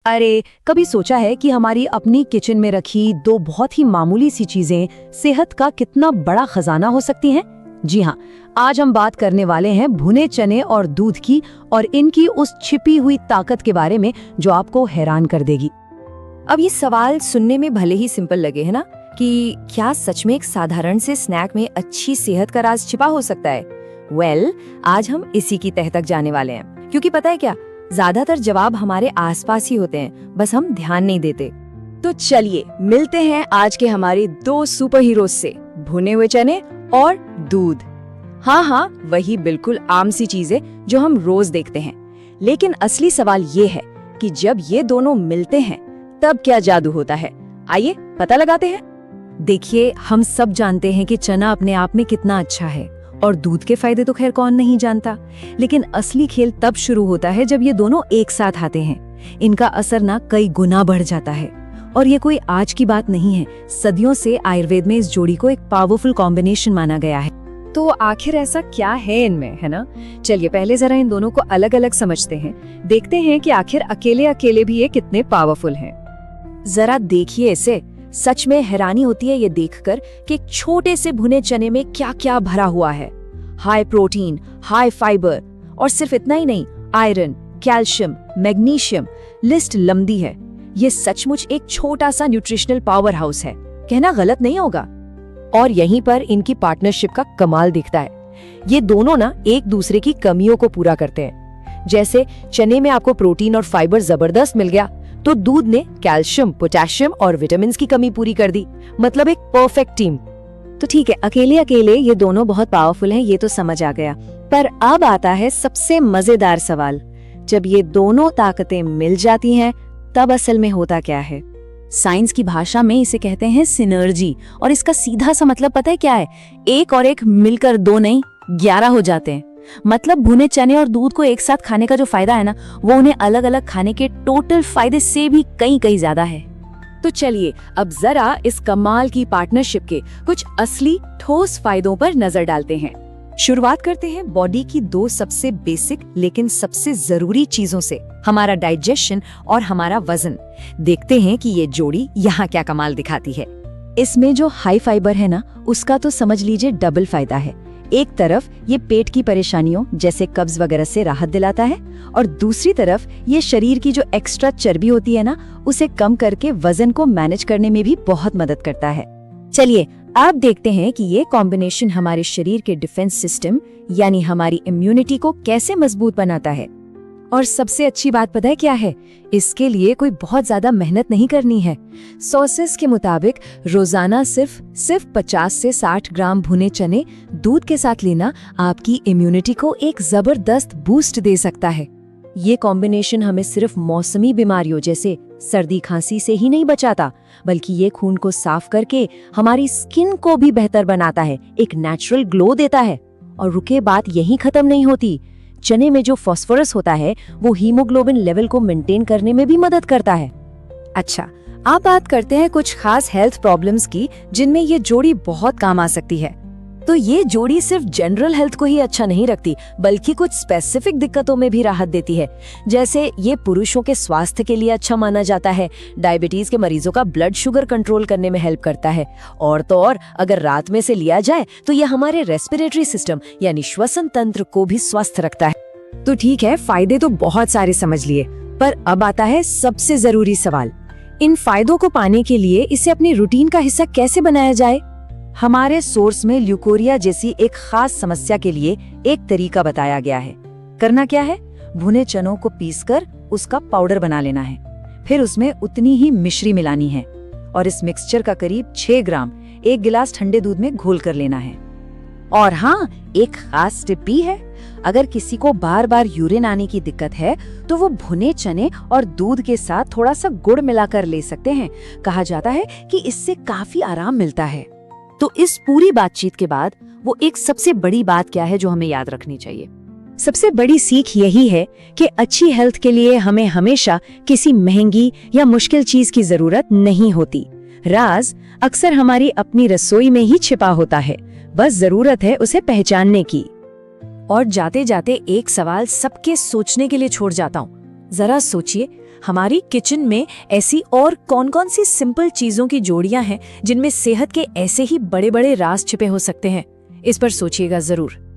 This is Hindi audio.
अरे, कभी सोचा है कि हमारी अपनी किचन में रखी दो बहुत ही मामूली सी चीजें सेहत का कितना बड़ा खजाना हो सकती हैं? जी हाँ, आज हम बात करने वाले हैं भुने चने और दूध की और इनकी उस छिपी हुई ताकत के बारे में जो आपको हैरान कर देगी। अब ये सवाल सुनने में भले ही सिंपल लगे है ना, कि क्या सच में एक साधारण से स्नैक में अच्छी सेहत का राज छिपा हो सकता है? आज हम इसी की तह तक जाने वाले हैं, क्योंकि पता है क्या, ज्यादातर जवाब हमारे आसपास ही होते हैं, बस हम ध्यान नहीं देते। तो चलिए मिलते हैं आज के हमारे दो सुपर हीरोज से, भुने हुए चने और दूध। हाँ, वही बिल्कुल आम सी चीजें जो हम रोज देखते हैं, लेकिन असली सवाल ये है कि जब ये दोनों मिलते हैं तब क्या जादू होता है। आइए पता लगाते हैं। देखिए, हम सब जानते हैं कि चना अपने आप में कितना अच्छा है और दूध के फायदे तो खैर कौन नहीं जानता, लेकिन असली खेल तब शुरू होता है जब ये दोनों एक साथ आते हैं। इनका असर ना कई गुना बढ़ जाता है, और ये कोई आज की बात नहीं है। सदियों से आयुर्वेद में इस जोड़ी को एक पावरफुल कॉम्बिनेशन माना गया है। तो आखिर ऐसा क्या है इनमें, है ना? चलिए पहले जरा इन दोनों को अलग अलग समझते हैं, देखते हैं कि आखिर अकेले अकेले भी ये कितने पावरफुल हैं। जरा देखिए इसे, सच में हैरानी होती है ये देखकर कि एक छोटे से भुने चने में क्या क्या भरा हुआ है। हाई प्रोटीन, हाई फाइबर, और सिर्फ इतना ही नहीं, आयरन, कैल्शियम, मैग्नीशियम, लिस्ट लंबी है। ये सचमुच एक छोटा सा न्यूट्रिशनल पावर हाउस है, कहना गलत नहीं होगा। और यहीं पर इनकी पार्टनरशिप का कमाल दिखता है। ये दोनों ना एक दूसरे की कमियों को पूरा करते हैं। जैसे चने में आपको प्रोटीन और फाइबर जबरदस्त मिल गया, तो दूध ने कैल्शियम, पोटेशियम और विटामिन की कमी पूरी कर दी। मतलब एक परफेक्ट टीम। तो ठीक है, अकेले अकेले ये दोनों बहुत पावरफुल हैं, ये तो समझ आ गया। पर अब आता है सबसे मजेदार सवाल, जब ये दोनों ताकतें मिल जाती हैं तब असल में होता क्या है? साइंस की भाषा में इसे कहते हैं सिनर्जी, और इसका सीधा सा मतलब पता है क्या है? एक और एक मिलकर दो नहीं, 11 हो जाते हैं। मतलब भुने चने और दूध को एक साथ खाने का जो फायदा है ना, वो उन्हें अलग अलग खाने के टोटल फायदे से भी कहीं ज्यादा है। तो चलिए अब जरा इस कमाल की पार्टनरशिप के कुछ असली ठोस फायदों पर नजर डालते हैं। शुरुआत करते हैं बॉडी की दो सबसे बेसिक लेकिन सबसे जरूरी चीजों से, हमारा डाइजेशन और हमारा वजन। देखते हैं कि ये जोड़ी यहाँ क्या कमाल दिखाती है। इसमें जो हाई फाइबर है ना, उसका तो समझ लीजिए डबल फायदा है। एक तरफ ये पेट की परेशानियों जैसे कब्ज वगैरह से राहत दिलाता है, और दूसरी तरफ ये शरीर की जो एक्स्ट्रा चर्बी होती है ना, उसे कम करके वजन को मैनेज करने में भी बहुत मदद करता है। चलिए अब देखते हैं कि ये कॉम्बिनेशन हमारे शरीर के डिफेंस सिस्टम यानी हमारी इम्यूनिटी को कैसे मजबूत बनाता है। और सबसे अच्छी बात पता है क्या है? इसके लिए कोई बहुत ज्यादा मेहनत नहीं करनी है। सोर्सेस के मुताबिक रोजाना सिर्फ 50 से 60 ग्राम भुने चने दूध के साथ लेना आपकी इम्यूनिटी को एक जबरदस्त बूस्ट दे सकता है। ये कॉम्बिनेशन हमें सिर्फ मौसमी बीमारियों जैसे सर्दी खांसी से ही नहीं बचाता, बल्कि ये खून को साफ करके हमारी स्किन को भी बेहतर बनाता है, एक नेचुरल ग्लो देता है। और रुके, बात यहीं खत्म नहीं होती। चने में जो फास्फोरस होता है वो हीमोग्लोबिन लेवल को मेंटेन करने में भी मदद करता है। अच्छा, आप बात करते हैं कुछ खास हेल्थ प्रॉब्लम्स की जिनमें ये जोड़ी बहुत काम आ सकती है। तो ये जोड़ी सिर्फ जनरल हेल्थ को ही अच्छा नहीं रखती, बल्कि कुछ स्पेसिफिक दिक्कतों में भी राहत देती है। जैसे ये पुरुषों के स्वास्थ्य के लिए अच्छा माना जाता है, डायबिटीज के मरीजों का ब्लड शुगर कंट्रोल करने में हेल्प करता है, और तो और अगर रात में से लिया जाए तो ये हमारे रेस्पिरेटरी सिस्टम यानी श्वसन तंत्र को भी स्वस्थ रखता है। तो ठीक है, फायदे तो बहुत सारे समझ लिए, पर अब आता है सबसे जरूरी सवाल, इन फायदों को पाने के लिए इसे अपनी रूटीन का हिस्सा कैसे बनाया जाए? हमारे सोर्स में ल्यूकोरिया जैसी एक खास समस्या के लिए एक तरीका बताया गया है। करना क्या है? भुने चनों को पीसकर उसका पाउडर बना लेना है, फिर उसमें उतनी ही मिश्री मिलानी है, और इस मिक्सचर का करीब 6 ग्राम 1 गिलास ठंडे दूध में घोल कर लेना है। और हाँ, एक खास टिप भी है। अगर किसी को बार बार यूरिन आने की दिक्कत है तो वो भुने चने और दूध के साथ थोड़ा सा गुड़ मिलाकर ले सकते हैं। कहा जाता है कि इससे काफी आराम मिलता है। तो इस पूरी बातचीत के बाद वो एक सबसे बड़ी बात क्या है जो हमें याद रखनी चाहिए? सबसे बड़ी सीख यही है कि अच्छी हेल्थ के लिए हमें हमेशा किसी महंगी या मुश्किल चीज की जरूरत नहीं होती। राज अक्सर हमारी अपनी रसोई में ही छिपा होता है, बस जरूरत है उसे पहचानने की। और जाते जाते एक सवाल सबके सोचने के लिए छोड़ जाता हूँ। जरा सोचिए, हमारी किचन में ऐसी और कौन-कौन सी सिंपल चीजों की जोड़ियां हैं जिनमें सेहत के ऐसे ही बड़े-बड़े राज छिपे हो सकते हैं? इस पर सोचिएगा जरूर।